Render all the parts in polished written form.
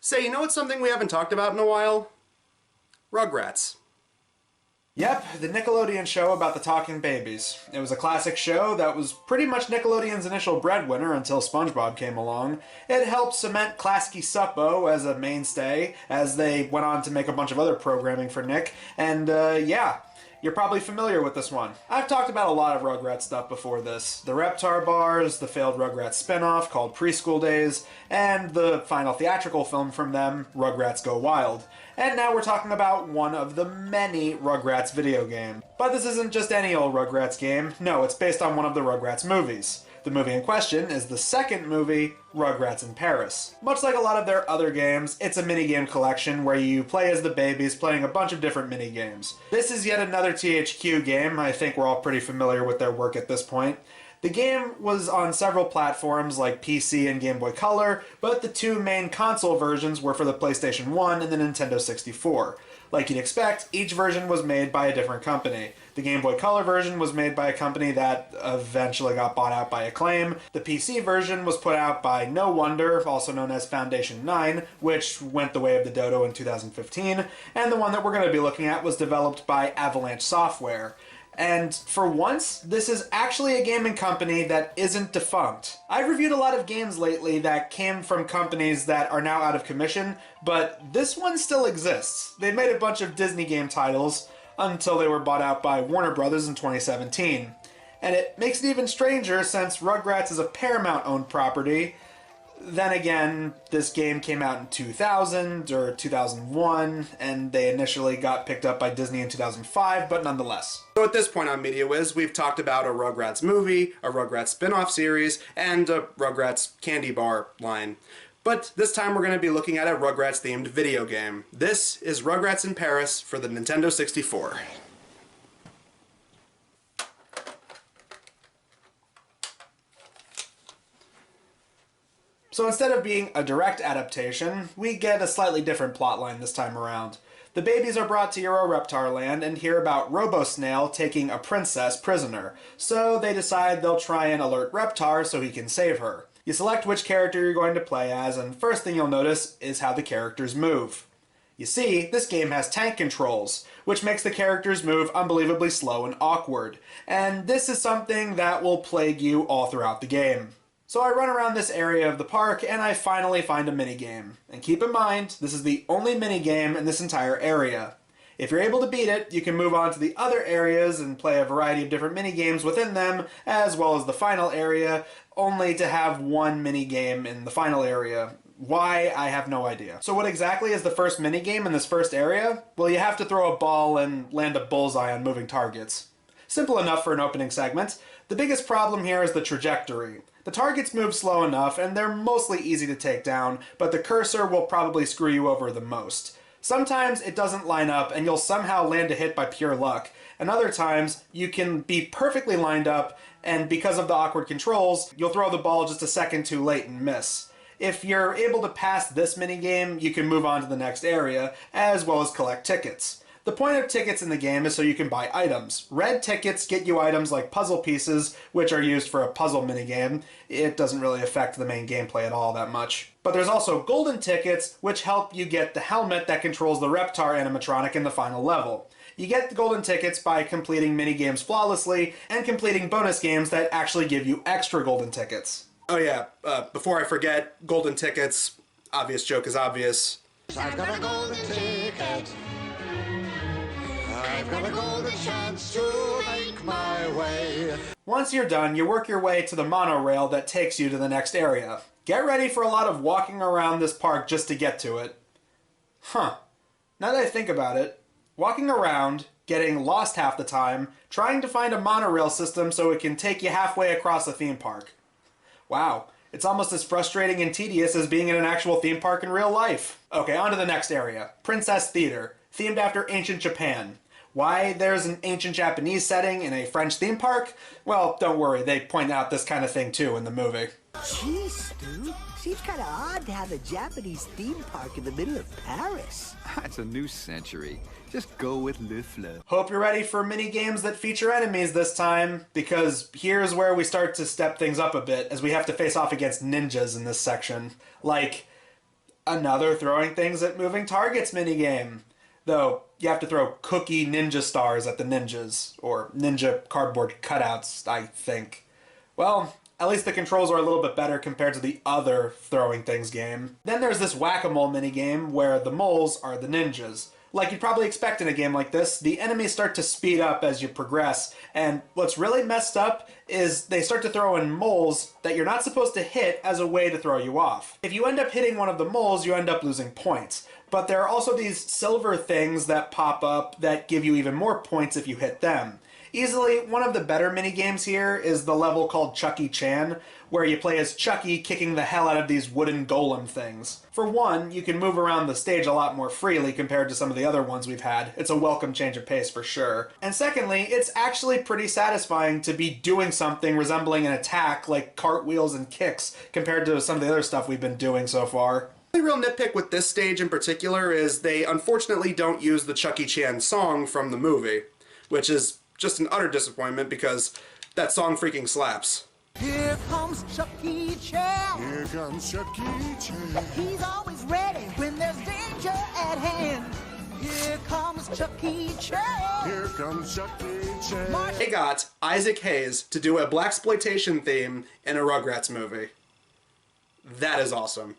Say, you know what's something we haven't talked about in a while? Rugrats. Yep, the Nickelodeon show about the talking babies. It was a classic show that was pretty much Nickelodeon's initial breadwinner until SpongeBob came along. It helped cement Klasky Suppo as a mainstay, as they went on to make a bunch of other programming for Nick, and yeah, you're probably familiar with this one. I've talked about a lot of Rugrats stuff before this. The Reptar bars, the failed Rugrats spin-off called Preschool Days, and the final theatrical film from them, Rugrats Go Wild. And now we're talking about one of the many Rugrats video games. But this isn't just any old Rugrats game. No, it's based on one of the Rugrats movies. The movie in question is the second movie, Rugrats in Paris. Much like a lot of their other games, it's a minigame collection where you play as the babies playing a bunch of different minigames. This is yet another THQ game. I think we're all pretty familiar with their work at this point. The game was on several platforms like PC and Game Boy Color, but the two main console versions were for the PlayStation 1 and the Nintendo 64. Like you'd expect, each version was made by a different company. The Game Boy Color version was made by a company that eventually got bought out by Acclaim. The PC version was put out by No Wonder, also known as Foundation 9, which went the way of the Dodo in 2015. And the one that we're going to be looking at was developed by Avalanche Software. And for once, this is actually a gaming company that isn't defunct. I've reviewed a lot of games lately that came from companies that are now out of commission, but this one still exists. They made a bunch of Disney game titles until they were bought out by Warner Brothers in 2017. And it makes it even stranger since Rugrats is a Paramount-owned property. Then again, this game came out in 2000 or 2001, and they initially got picked up by Disney in 2005, but nonetheless. So at this point on MediaWiz, we've talked about a Rugrats movie, a Rugrats spin-off series, and a Rugrats candy bar line. But this time we're going to be looking at a Rugrats-themed video game. This is Rugrats in Paris for the Nintendo 64. So instead of being a direct adaptation, we get a slightly different plotline this time around. The babies are brought to Euro Reptar Land and hear about Robo-Snail taking a princess prisoner, so they decide they'll try and alert Reptar so he can save her. You select which character you're going to play as, and first thing you'll notice is how the characters move. You see, this game has tank controls, which makes the characters move unbelievably slow and awkward, and this is something that will plague you all throughout the game. So I run around this area of the park and I finally find a minigame. And keep in mind, this is the only minigame in this entire area. If you're able to beat it, you can move on to the other areas and play a variety of different minigames within them, as well as the final area, only to have one minigame in the final area. Why, I have no idea. So what exactly is the first minigame in this first area? Well, you have to throw a ball and land a bullseye on moving targets. Simple enough for an opening segment. The biggest problem here is the trajectory. The targets move slow enough, and they're mostly easy to take down, but the cursor will probably screw you over the most. Sometimes it doesn't line up, and you'll somehow land a hit by pure luck, and other times you can be perfectly lined up, and because of the awkward controls, you'll throw the ball just a second too late and miss. If you're able to pass this minigame, you can move on to the next area, as well as collect tickets. The point of tickets in the game is so you can buy items. Red tickets get you items like puzzle pieces, which are used for a puzzle minigame. It doesn't really affect the main gameplay at all that much. But there's also golden tickets, which help you get the helmet that controls the Reptar animatronic in the final level. You get the golden tickets by completing minigames flawlessly and completing bonus games that actually give you extra golden tickets. Oh yeah, before I forget, golden tickets, obvious joke is obvious. I've got a golden ticket. I've got a golden chance to make my way. Once you're done, you work your way to the monorail that takes you to the next area. Get ready for a lot of walking around this park just to get to it. Now that I think about it, walking around, getting lost half the time, trying to find a monorail system so it can take you halfway across a theme park. Wow, it's almost as frustrating and tedious as being in an actual theme park in real life. Okay, on to the next area. Princess Theater, themed after ancient Japan. Why there's an ancient Japanese setting in a French theme park? Well, don't worry, they point out this kind of thing too in the movie. Jeez, Stu. Seems kind of odd to have a Japanese theme park in the middle of Paris. It's a new century. Just go with le flow. Hope you're ready for mini games that feature enemies this time, because here's where we start to step things up a bit, as we have to face off against ninjas in this section. Like, Another throwing things at moving targets minigame. Though, you have to throw cookie ninja stars at the ninjas, or ninja cardboard cutouts, I think. Well, at least the controls are a little bit better compared to the other throwing things game. Then there's this whack-a-mole minigame where the moles are the ninjas. Like you'd probably expect in a game like this, the enemies start to speed up as you progress, and what's really messed up is they start to throw in moles that you're not supposed to hit as a way to throw you off. If you end up hitting one of the moles, you end up losing points. But there are also these silver things that pop up that give you even more points if you hit them. Easily, one of the better minigames here is the level called Chucky Chan, where you play as Chucky kicking the hell out of these wooden golem things. For one, you can move around the stage a lot more freely compared to some of the other ones we've had. It's a welcome change of pace for sure. And secondly, it's actually pretty satisfying to be doing something resembling an attack like cartwheels and kicks compared to some of the other stuff we've been doing so far. The real nitpick with this stage in particular is they unfortunately don't use the Chucky Chan song from the movie, which is just an utter disappointment because that song freaking slaps. Here comes Chucky Chan. Here comes Chucky Chan. He's always ready when there's danger at hand. Here comes Chucky Chan. Here comes Chucky Chan. They got Isaac Hayes to do a blaxploitation theme in a Rugrats movie. That is awesome.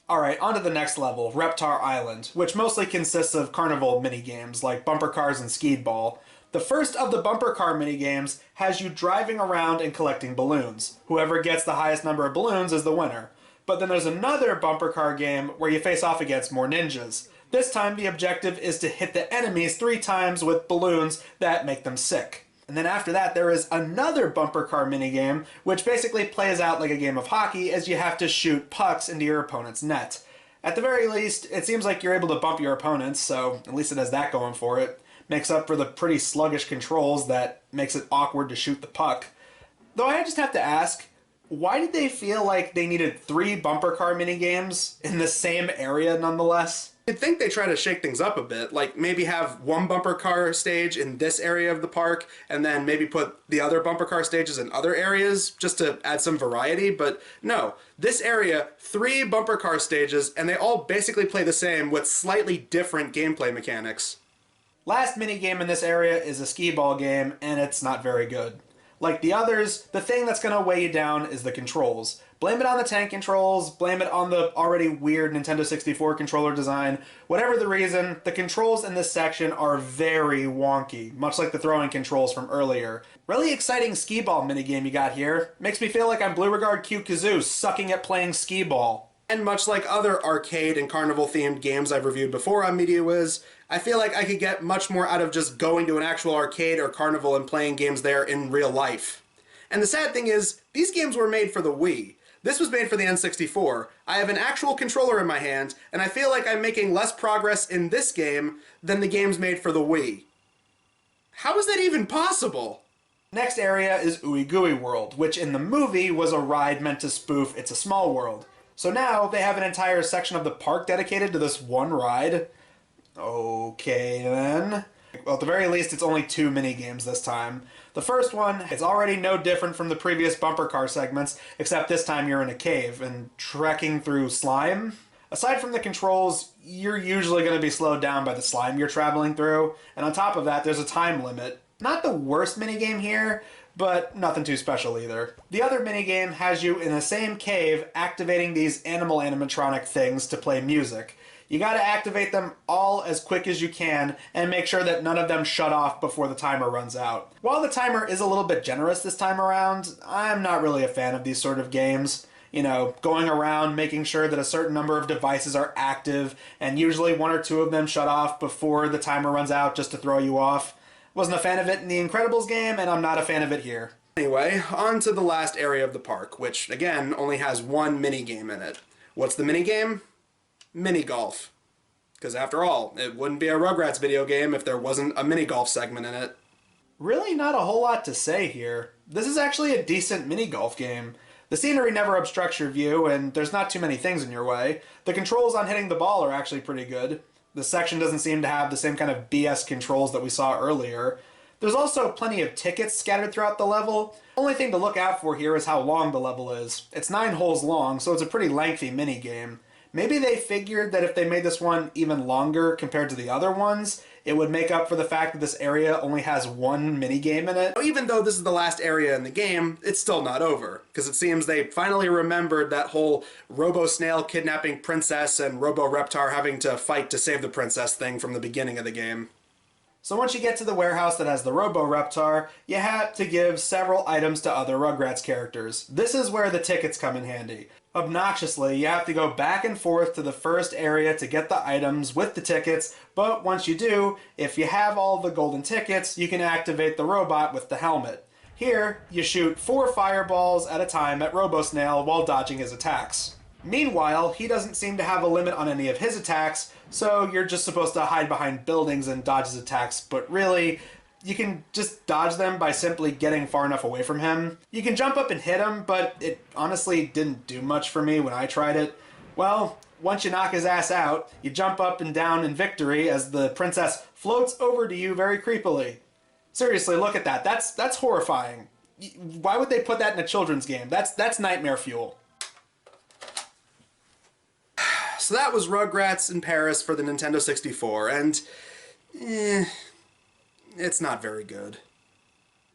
Alright, on to the next level, Reptar Island, which mostly consists of carnival minigames like bumper cars and skeed ball. The first of the bumper car minigames has you driving around and collecting balloons. Whoever gets the highest number of balloons is the winner. But then there's another bumper car game where you face off against more ninjas. This time the objective is to hit the enemies 3 times with balloons that make them sick. And then after that there is another bumper car minigame which basically plays out like a game of hockey as you have to shoot pucks into your opponent's net. At the very least, it seems like you're able to bump your opponents, so at least it has that going for it. Makes up for the pretty sluggish controls that makes it awkward to shoot the puck. Though I just have to ask, why did they feel like they needed 3 bumper car minigames in the same area nonetheless? You'd think they try to shake things up a bit, like maybe have one bumper car stage in this area of the park, and then maybe put the other bumper car stages in other areas, just to add some variety, but no. This area, 3 bumper car stages, and they all basically play the same with slightly different gameplay mechanics. Last minigame in this area is a skee ball game, and it's not very good. Like the others, the thing that's going to weigh you down is the controls. Blame it on the tank controls, blame it on the already weird Nintendo 64 controller design. Whatever the reason, the controls in this section are very wonky, much like the throwing controls from earlier. Really exciting skee ball minigame you got here. Makes me feel like I'm Beauregard Q Kazoo sucking at playing skee ball. And much like other arcade and carnival themed games I've reviewed before on MediaWiz, I feel like I could get much more out of just going to an actual arcade or carnival and playing games there in real life. And the sad thing is, these games were made for the Wii. This was made for the N64. I have an actual controller in my hand, and I feel like I'm making less progress in this game than the games made for the Wii. How is that even possible? Next area is Ooey Gooey World, which in the movie was a ride meant to spoof It's a Small World. So now they have an entire section of the park dedicated to this one ride. Okay then. Well, at the very least, it's only 2 minigames this time. The first one is already no different from the previous bumper car segments, except this time you're in a cave and trekking through slime. Aside from the controls, you're usually going to be slowed down by the slime you're traveling through, and on top of that, there's a time limit. Not the worst minigame here, but nothing too special either. The other minigame has you in the same cave activating these animal animatronic things to play music. You gotta activate them all as quick as you can and make sure that none of them shut off before the timer runs out. While the timer is a little bit generous this time around, I'm not really a fan of these sort of games. You know, going around making sure that a certain number of devices are active and usually 1 or 2 of them shut off before the timer runs out just to throw you off. Wasn't a fan of it in the Incredibles game, and I'm not a fan of it here. Anyway, on to the last area of the park, which, again, only has 1 minigame in it. What's the minigame? Mini-golf. Because after all, it wouldn't be a Rugrats video game if there wasn't a mini-golf segment in it. Really not a whole lot to say here. This is actually a decent mini-golf game. The scenery never obstructs your view, and there's not too many things in your way. The controls on hitting the ball are actually pretty good. The section doesn't seem to have the same kind of BS controls that we saw earlier. There's also plenty of tickets scattered throughout the level. Only thing to look out for here is how long the level is. It's 9 holes long, so it's a pretty lengthy minigame. Maybe they figured that if they made this one even longer compared to the other ones, it would make up for the fact that this area only has one minigame in it. Even though this is the last area in the game, it's still not over, because it seems they finally remembered that whole Robo-Snail kidnapping Princess and Robo-Reptar having to fight to save the princess thing from the beginning of the game. So once you get to the warehouse that has the Robo-Reptar, you have to give several items to other Rugrats characters. This is where the tickets come in handy. Obnoxiously, you have to go back and forth to the first area to get the items with the tickets, but once you do, if you have all the golden tickets, you can activate the robot with the helmet. Here, you shoot 4 fireballs at a time at Robo-Snail while dodging his attacks. Meanwhile, he doesn't seem to have a limit on any of his attacks, so you're just supposed to hide behind buildings and dodge his attacks, but really, you can just dodge them by simply getting far enough away from him. You can jump up and hit him, but it honestly didn't do much for me when I tried it. Well, once you knock his ass out, you jump up and down in victory as the princess floats over to you very creepily. Seriously, look at that. That's horrifying. Why would they put that in a children's game? That's nightmare fuel. So that was Rugrats in Paris for the Nintendo 64, and it's not very good.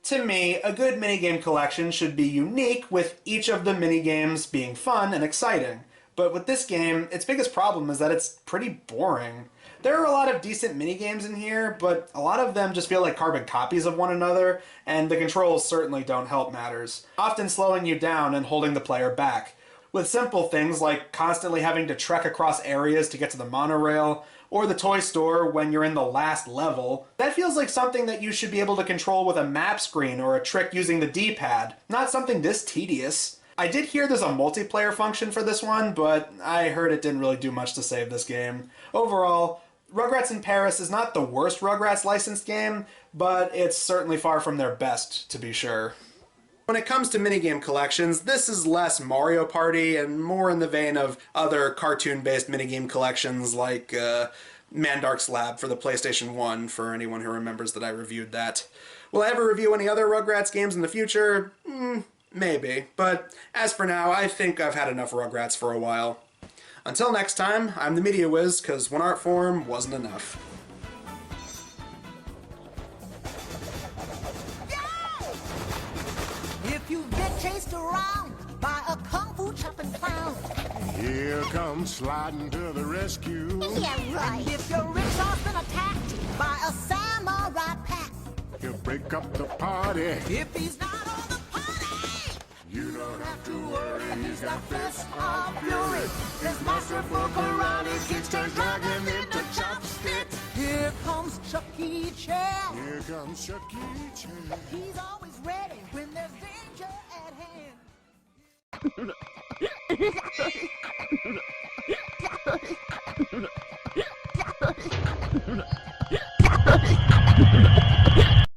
To me, a good minigame collection should be unique, with each of the minigames being fun and exciting. But with this game, its biggest problem is that it's pretty boring. There are a lot of decent minigames in here, but a lot of them just feel like carbon copies of one another, and the controls certainly don't help matters, often slowing you down and holding the player back. With simple things like constantly having to trek across areas to get to the monorail, or the toy store when you're in the last level, that feels like something that you should be able to control with a map screen or a trick using the D-pad, not something this tedious. I did hear there's a multiplayer function for this one, but I heard it didn't really do much to save this game. Overall, Rugrats in Paris is not the worst Rugrats licensed game, but it's certainly far from their best, to be sure. When it comes to minigame collections, this is less Mario Party and more in the vein of other cartoon-based minigame collections like Mandark's Lab for the PlayStation 1, for anyone who remembers that I reviewed that. Will I ever review any other Rugrats games in the future? Maybe. But as for now, I think I've had enough Rugrats for a while. Until next time, I'm the Media Wiz, because one art form wasn't enough. If you've been chased around by a kung fu chopping clown, Here comes sliding to the rescue. yeah, right. And if your rickshaw's been attacked by a samurai pack, He'll break up the party. if he's not on the party, You don't have to worry, he's got fists of fury, His masterful karate kicks turn dragon into chopsticks. here comes Chucky Chan. Here comes Chucky Chan. He's always ready when there's danger at hand.